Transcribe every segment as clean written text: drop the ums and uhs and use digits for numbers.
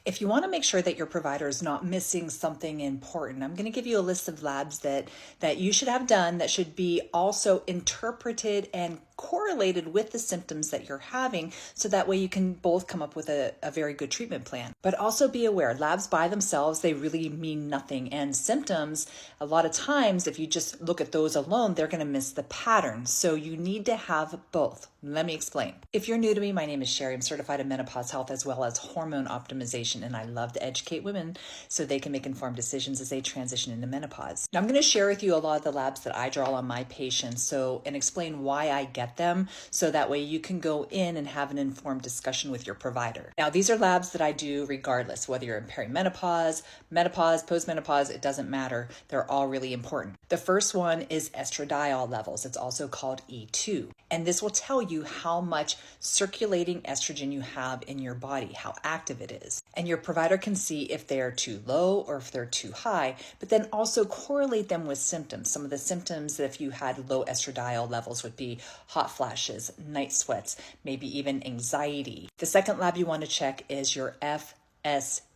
If you want to make sure that your provider is not missing something important, I'm going to give you a list of labs that you should have done that should be also interpreted and correlated with the symptoms that you're having, so that way you can both come up with a very good treatment plan. But also be aware, labs by themselves, they really mean nothing. And symptoms, a lot of times, if you just look at those alone, they're going to miss the pattern. So you need to have both. Let me explain. If you're new to me, my name is Sherry. I'm certified in menopause health as well as hormone optimization, and I love to educate women so they can make informed decisions as they transition into menopause. Now, I'm going to share with you a lot of the labs that I draw on my patients, and explain why I get them, so that way you can go in and have an informed discussion with your provider. Now, these are labs that I do regardless, whether you're in perimenopause, menopause, postmenopause, it doesn't matter. They're all really important. The first one is estradiol levels. It's also called E2. And this will tell you how much circulating estrogen you have in your body, how active it is. And your provider can see if they're too low or if they're too high, but then also correlate them with symptoms. Some of the symptoms that if you had low estradiol levels would be hot flashes, night sweats, maybe even anxiety. The second lab you want to check is your FSH.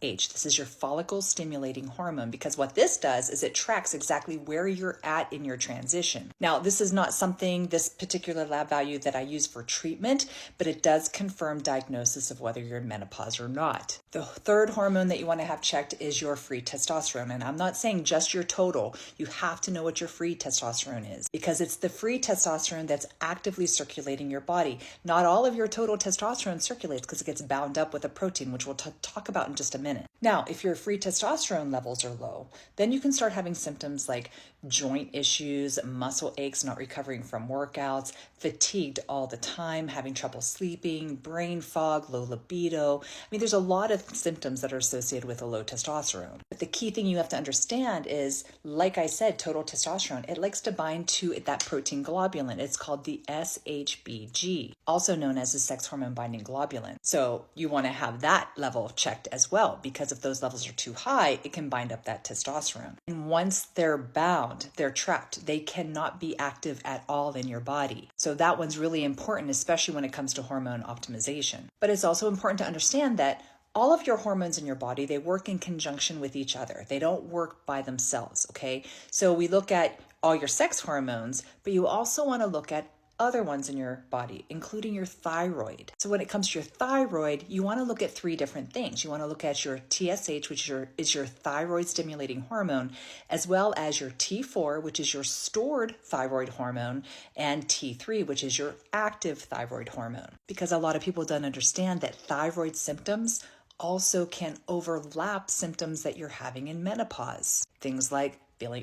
This is your follicle stimulating hormone, because what this does is it tracks exactly where you're at in your transition. Now, this is not something, this particular lab value, that I use for treatment, but it does confirm diagnosis of whether you're in menopause or not. The third hormone that you want to have checked is your free testosterone. And I'm not saying just your total. You have to know what your free testosterone is, because it's the free testosterone that's actively circulating your body. Not all of your total testosterone circulates, because it gets bound up with a protein, which we'll talk about in just a minute. Now, if your free testosterone levels are low, then you can start having symptoms like joint issues, muscle aches, not recovering from workouts, fatigued all the time, having trouble sleeping, brain fog, low libido. I mean, there's a lot of symptoms that are associated with a low testosterone. But the key thing you have to understand is, like I said, total testosterone, it likes to bind to that protein globulin. It's called the SHBG, also known as the sex hormone binding globulin. So you want to have that level checked as well, because if those levels are too high, it can bind up that testosterone. And once they're bound, they're trapped, they cannot be active at all in your body. So that one's really important, especially when it comes to hormone optimization. But it's also important to understand that all of your hormones in your body, they work in conjunction with each other. They don't work by themselves, okay? So we look at all your sex hormones, but you also want to look at other ones in your body, including your thyroid. So when it comes to your thyroid, you want to look at three different things. You want to look at your TSH, which is your thyroid stimulating hormone, as well as your T4, which is your stored thyroid hormone, and T3, which is your active thyroid hormone. Because a lot of people don't understand that thyroid symptoms also can overlap symptoms that you're having in menopause. Things like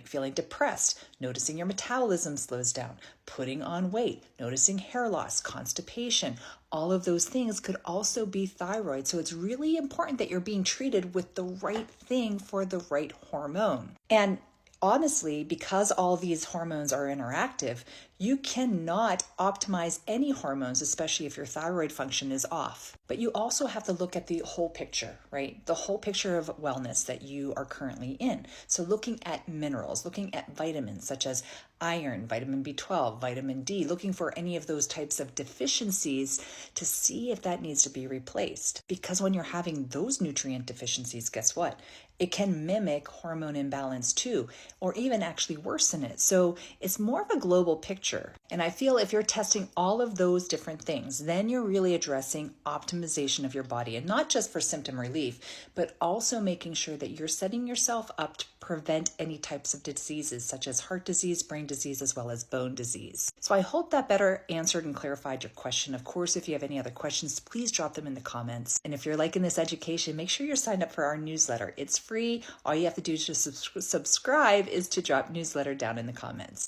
feeling depressed, noticing your metabolism slows down, putting on weight, noticing hair loss, constipation. All of those things could also be thyroid. So it's really important that you're being treated with the right thing for the right hormone. And honestly, because all these hormones are interactive, you cannot optimize any hormones, especially if your thyroid function is off. But you also have to look at the whole picture, right? The whole picture of wellness that you are currently in. So looking at minerals, looking at vitamins such as iron, vitamin B12, vitamin D, looking for any of those types of deficiencies to see if that needs to be replaced. Because when you're having those nutrient deficiencies, guess what? It can mimic hormone imbalance too, or even actually worsen it. So it's more of a global picture. And I feel if you're testing all of those different things, then you're really addressing optimization of your body, and not just for symptom relief, but also making sure that you're setting yourself up to prevent any types of diseases such as heart disease, brain disease, as well as bone disease. So I hope that better answered and clarified your question. Of course, if you have any other questions, please drop them in the comments. And if you're liking this education, make sure you're signed up for our newsletter. It's free. All you have to do to subscribe is to drop newsletter down in the comments.